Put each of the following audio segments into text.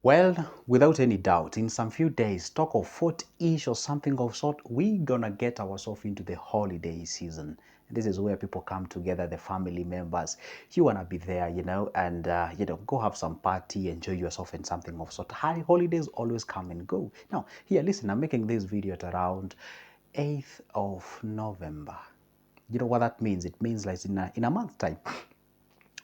Well, without any doubt, in some few days, talk of 40-ish or something of sort, we're gonna get ourselves into the holiday season. This is where people come together, the family members. You wanna be there, and go have some party, enjoy yourself and something of sort. Holidays always come and go. Now, here, listen, I'm making this video at around 8th of November. You know what that means? It means like in a month's time,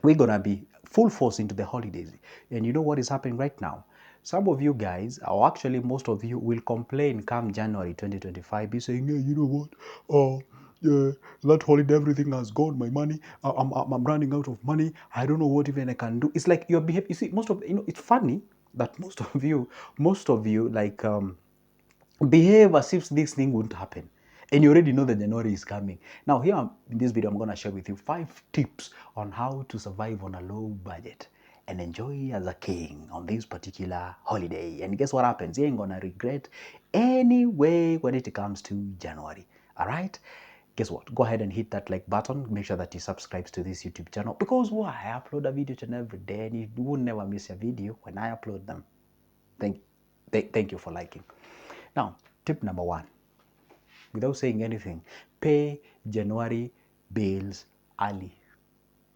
we're gonna be full force into the holidays. And you know what is happening right now? Some of you guys, or actually most of you, will complain come January 2025, be saying, hey, you know what? Yeah, that holiday, everything has gone. My money, I'm running out of money. I don't know what even I can do. It's like your behavior. You see, it's funny that most of you, like behave as if this thing wouldn't happen. And you already know that January is coming. Now, here in this video, I'm going to share with you 5 tips on how to survive on a low budget and enjoy as a king on this particular holiday. And guess what happens? You ain't going to regret anyway when it comes to January. All right? Guess what? Go ahead and hit that like button. Make sure that you subscribe to this YouTube channel because why? I upload a video every day and you will never miss a video when I upload them. Thank you for liking. Now, tip number 1, without saying anything, pay January bills early.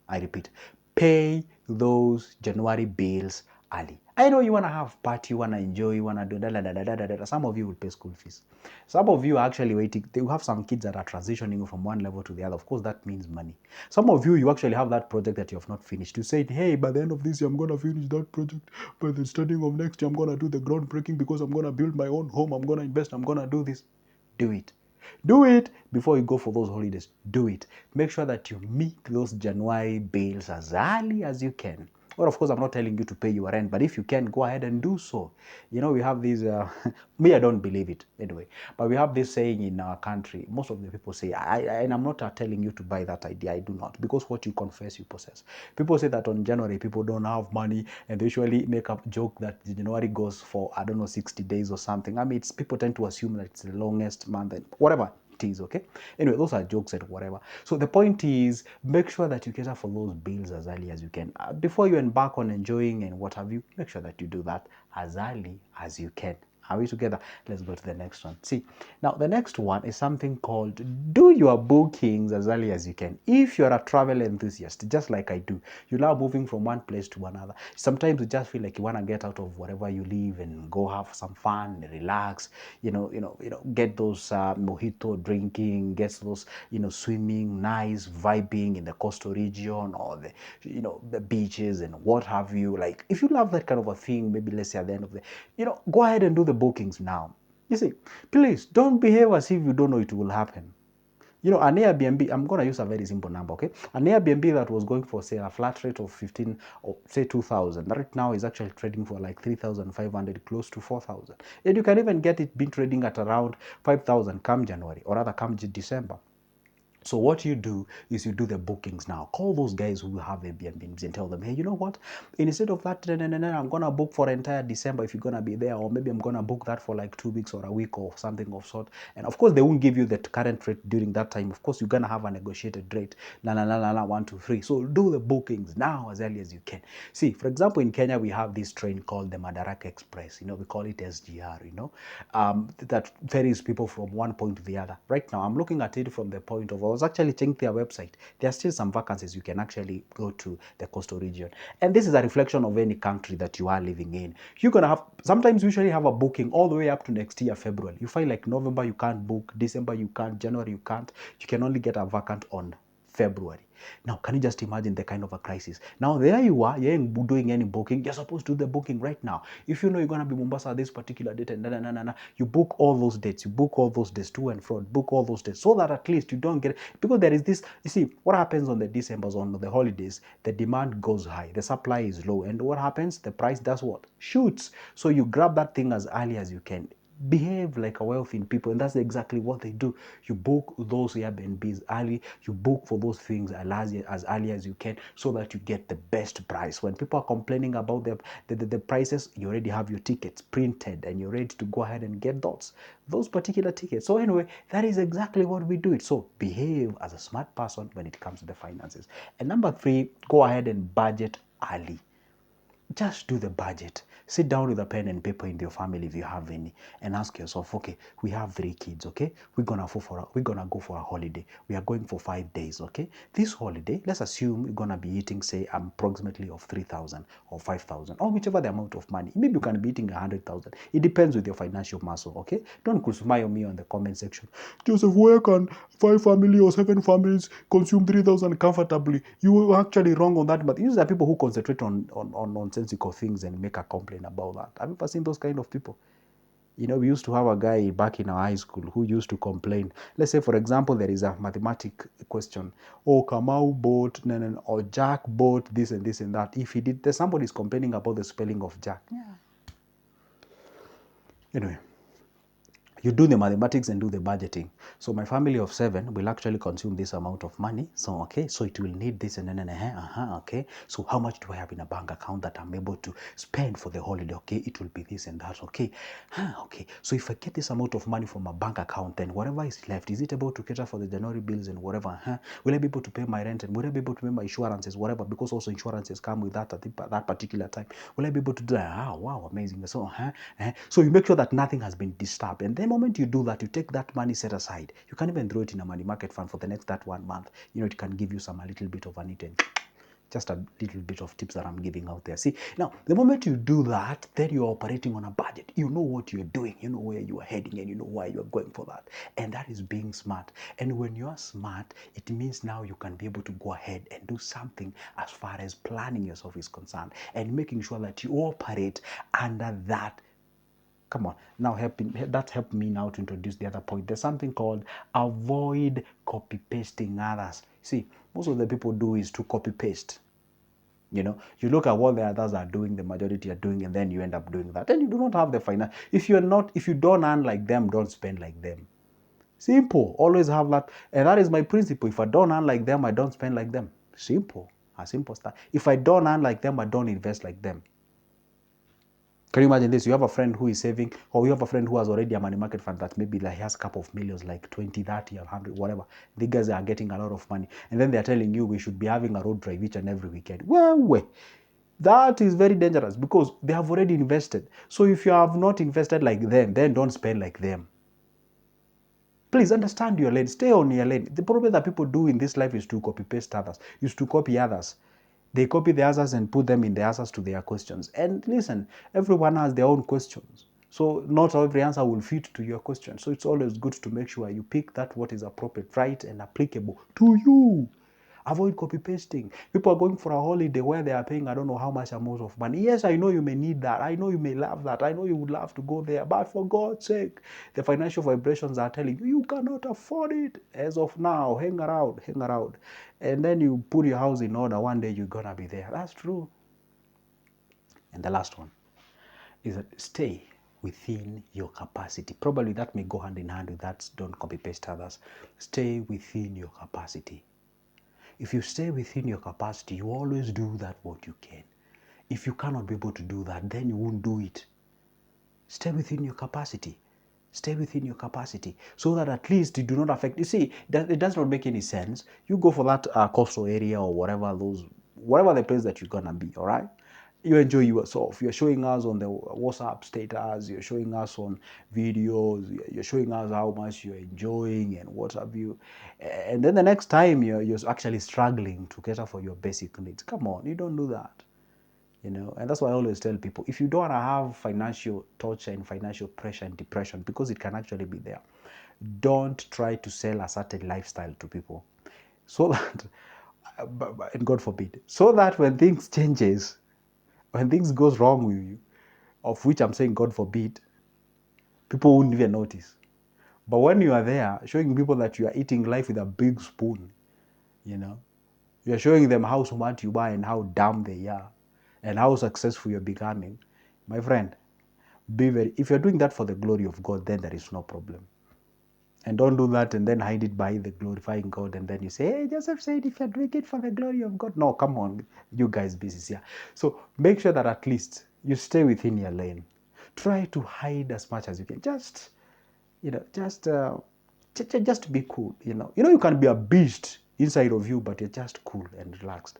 I repeat, pay those January bills early. I know you want to have party, you want to enjoy, you want to do da da da da da da. Some of you will pay school fees. Some of you are actually waiting. They will have some kids that are transitioning from one level to the other. Of course, that means money. Some of you actually have that project that you have not finished. You said, hey, by the end of this year, I'm going to finish that project. By the starting of next year, I'm going to do the groundbreaking because I'm going to build my own home. I'm going to invest. I'm going to do this. Do it. Do it before you go for those holidays. Do it. Make sure that you meet those January bills as early as you can. Well, of course, I'm not telling you to pay your rent, but if you can, go ahead and do so. You know, we have these, me, I don't believe it anyway, but we have this saying in our country. Most of the people say, and I'm not telling you to buy that idea. I do not, because what you confess, you possess. People say that on January, people don't have money, and they usually make a joke that January goes for, I don't know, 60 days or something. I mean, people tend to assume that it's the longest month, and whatever it is, okay? Anyway, those are jokes and whatever. So the point is, make sure that you cater for those bills as early as you can. Before you embark on enjoying and what have you, make sure that you do that as early as you can. Are we together? Let's go to the next one. See, now the next one is something called do your bookings as early as you can. If you're a travel enthusiast, just like I do, you love moving from one place to another. Sometimes you just feel like you want to get out of wherever you live and go have some fun, relax, get those mojito drinking, get those, swimming, nice vibing in the coastal region or the beaches and what have you. Like, if you love that kind of a thing, maybe let's say at the end of the, go ahead and do the bookings now. You see, please don't behave as if you don't know it will happen. An Airbnb, I'm going to use a very simple number, okay? An Airbnb that was going for, say, a flat rate of 15 or, say, 2,000, right now is actually trading for like 3,500, close to 4,000. And you can even get it been trading at around 5,000 come January, or rather come December. So what you do is you do the bookings now. Call those guys who have Airbnbs and tell them, hey, you know what? Instead of that, I'm going to book for entire December if you're going to be there, or maybe I'm going to book that for like 2 weeks or a week or something of sort. And of course, they won't give you the current rate during that time. Of course, you're going to have a negotiated rate. 1, 2, 3. So do the bookings now as early as you can. See, for example, in Kenya, we have this train called the Madaraka Express. We call it SGR, that ferries people from one point to the other. Right now, I'm looking at it from the point of, I was actually checking their website. There are still some vacancies. You can actually go to the coastal region. And this is a reflection of any country that you are living in. You're going to have, sometimes you usually have a booking all the way up to next year, February. You find like November, you can't book. December, you can't. January, you can't. You can only get a vacant on February. Now, can you just imagine the kind of a crisis? Now, there you are, you ain't doing any booking. You're supposed to do the booking right now. If you know you're going to be Mombasa this particular date, and you book all those dates. You book all those dates to and fro. Book all those dates so that at least you don't get, because there is this, you see, what happens on the Decembers, on the holidays, the demand goes high, the supply is low. And what happens? The price does what? Shoots. So you grab that thing as early as you can. Behave like a wealthy people, and that's exactly what they do. You book those Airbnbs early, you book for those things as early as you can so that you get the best price. When people are complaining about the prices, you already have your tickets printed and you're ready to go ahead and get those particular tickets. So anyway, that is exactly what we do it. So behave as a smart person when it comes to the finances. And number 3, go ahead and budget early. just do the budget. Sit down with a pen and paper in your family if you have any, and ask yourself, okay, we have 3 kids, okay? We're gonna go for a holiday. We are going for 5 days, okay? This holiday, let's assume we're gonna be eating, say, approximately of 3,000 or 5,000 or whichever the amount of money. Maybe you can be eating 100,000. It depends with your financial muscle, okay? Don't crucify me on the comment section. Joseph, where can 5 family or 7 families consume 3,000 comfortably? You were actually wrong on that, but these are people who concentrate on nonsensical things and make a complaint about that. Have you ever seen those kind of people? You know, we used to have a guy back in our high school who used to complain. Let's say, for example, there is a mathematic question. Oh, Kamau bought, or Jack bought this and this and that. If he did, there's somebody is complaining about the spelling of Jack. Yeah. Anyway, you do the mathematics and do the budgeting. So my family of 7 will actually consume this amount of money. So, okay, so it will need this and then, okay. So how much do I have in a bank account that I'm able to spend for the holiday? Okay, it will be this and that, okay. Okay, so if I get this amount of money from a bank account, then whatever is left, is it able to cater for the January bills and whatever? Will I be able to pay my rent, and will I be able to pay my insurances, whatever, because also insurances come with that at that particular time? Will I be able to do that? Wow, amazing. So, so you make sure that nothing has been disturbed. And the moment you do that, you take that money set aside. You can even throw it in a money market fund for the next that 1 month. You know, it can give you a little bit of an eating. Just a little bit of tips that I'm giving out there. See, now, the moment you do that, then you're operating on a budget. You know what you're doing. You know where you are heading, and you know why you're going for that. And that is being smart. And when you are smart, it means now you can be able to go ahead and do something as far as planning yourself is concerned, and making sure that you operate under that. Come on, now help me now to introduce the other point. There's something called avoid copy pasting others. See, most of the people do is to copy paste. You know, you look at what the others are doing, the majority are doing, and then you end up doing that. And you do not have the finance. If you don't earn like them, don't spend like them. Simple. Always have that. And that is my principle. If I don't earn like them, I don't spend like them. Simple. A simple stuff. If I don't earn like them, I don't invest like them. Can you imagine this? You have a friend who is saving, or you have a friend who has already a money market fund that maybe like he has a couple of millions, like 20, 30, or 100, whatever. The guys are getting a lot of money. And then they're telling you we should be having a road drive each and every weekend. Well, that is very dangerous because they have already invested. So if you have not invested like them, then don't spend like them. Please understand your lane. Stay on your lane. The problem that people do in this life is to copy paste others, is to copy others. They copy the answers and put them in the answers to their questions. And listen, everyone has their own questions. So not every answer will fit to your question. So it's always good to make sure you pick that what is appropriate, right, and applicable to you. Avoid copy pasting. People are going for a holiday where they are paying I don't know how much amount of money. Yes, I know you may need that. I know you may love that. I know you would love to go there. But for God's sake, the financial vibrations are telling you, you cannot afford it. As of now, hang around. And then you put your house in order. One day you're going to be there. That's true. And the last one is that stay within your capacity. Probably that may go hand in hand with that. Don't copy paste others. Stay within your capacity. If you stay within your capacity, you always do that what you can. If you cannot be able to do that, then you won't do it. Stay within your capacity. Stay within your capacity so that at least you do not affect. You see, it does not make any sense. You go for that coastal area or whatever the place that you're gonna be. All right. You enjoy yourself. You're showing us on the WhatsApp status. You're showing us on videos. You're showing us how much you're enjoying and what have you. And then the next time you're actually struggling to cater for your basic needs. Come on, you don't do that. You know, and that's why I always tell people, if you don't want to have financial torture and financial pressure and depression, because it can actually be there, don't try to sell a certain lifestyle to people, so that, and God forbid, so that when things changes, when things goes wrong with you, of which I'm saying God forbid, people won't even notice. But when you are there showing people that you are eating life with a big spoon, you know, you're showing them how smart you are and how dumb they are and how successful you're becoming, my friend, if you're doing that for the glory of God, then there is no problem. And don't do that and then hide it by the glorifying God, and then you say, hey, Joseph said if you're doing it for the glory of God. No, come on, you guys busy here. So make sure that at least you stay within your lane. Try to hide as much as you can. Just be cool. You can be a beast inside of you, but you're just cool and relaxed.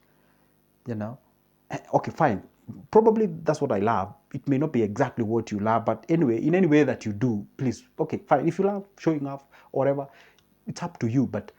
Okay, fine. Probably that's what I love. It may not be exactly what you love, but anyway, in any way that you do, please, okay, fine. If you love showing off or whatever, it's up to you, but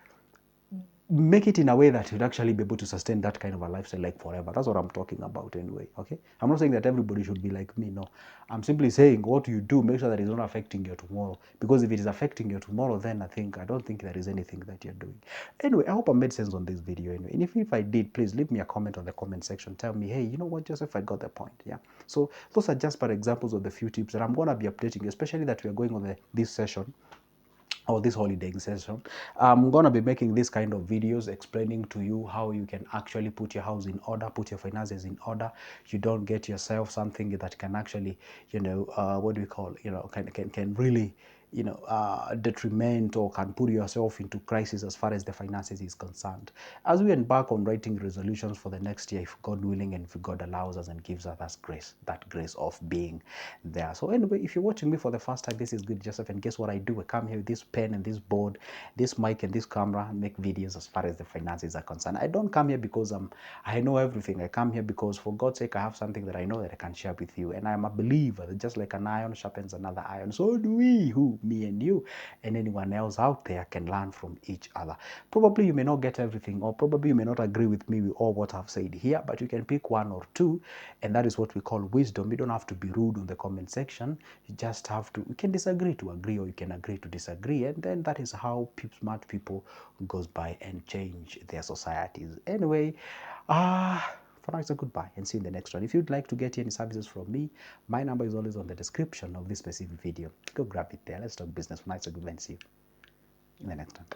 make it in a way that you'd actually be able to sustain that kind of a lifestyle like forever. That's what I'm talking about anyway, okay? I'm not saying that everybody should be like me, no. I'm simply saying what you do, make sure that it's not affecting your tomorrow. Because if it is affecting your tomorrow, then I don't think there is anything that you're doing. Anyway, I hope I made sense on this video anyway. And if I did, please leave me a comment on the comment section. Tell me, hey, you know what, Joseph, I got the point, yeah? So those are just but examples of the few tips that I'm going to be updating you, especially that we are going on this session or this holiday session. I'm gonna be making this kind of videos explaining to you how you can actually put your house in order, put your finances in order. You don't get yourself something that can actually, what do we call, can really, detriment or can put yourself into crisis as far as the finances is concerned. As we embark on writing resolutions for the next year, if God willing and if God allows us and gives us grace, that grace of being there. So anyway, if you're watching me for the first time, this is Good Joseph, and guess what I do? I come here with this pen and this board, this mic and this camera, and make videos as far as the finances are concerned. I don't come here because I know everything. I come here because for God's sake, I have something that I know that I can share with you. And I'm a believer that just like an iron sharpens another iron, so do we, who, me and you, and anyone else out there can learn from each other. Probably you may not get everything, or probably you may not agree with me with all what I've said here, but you can pick one or two, and that is what we call wisdom. You don't have to be rude on the comment section. You just have to, you can disagree to agree, or you can agree to disagree, and then that is how smart people goes by and change their societies. Anyway, for now, it's a goodbye and see you in the next one. If you'd like to get any services from me, my number is always on the description of this specific video. Go grab it there. Let's talk business. For now, it's a good one. See you in the next one.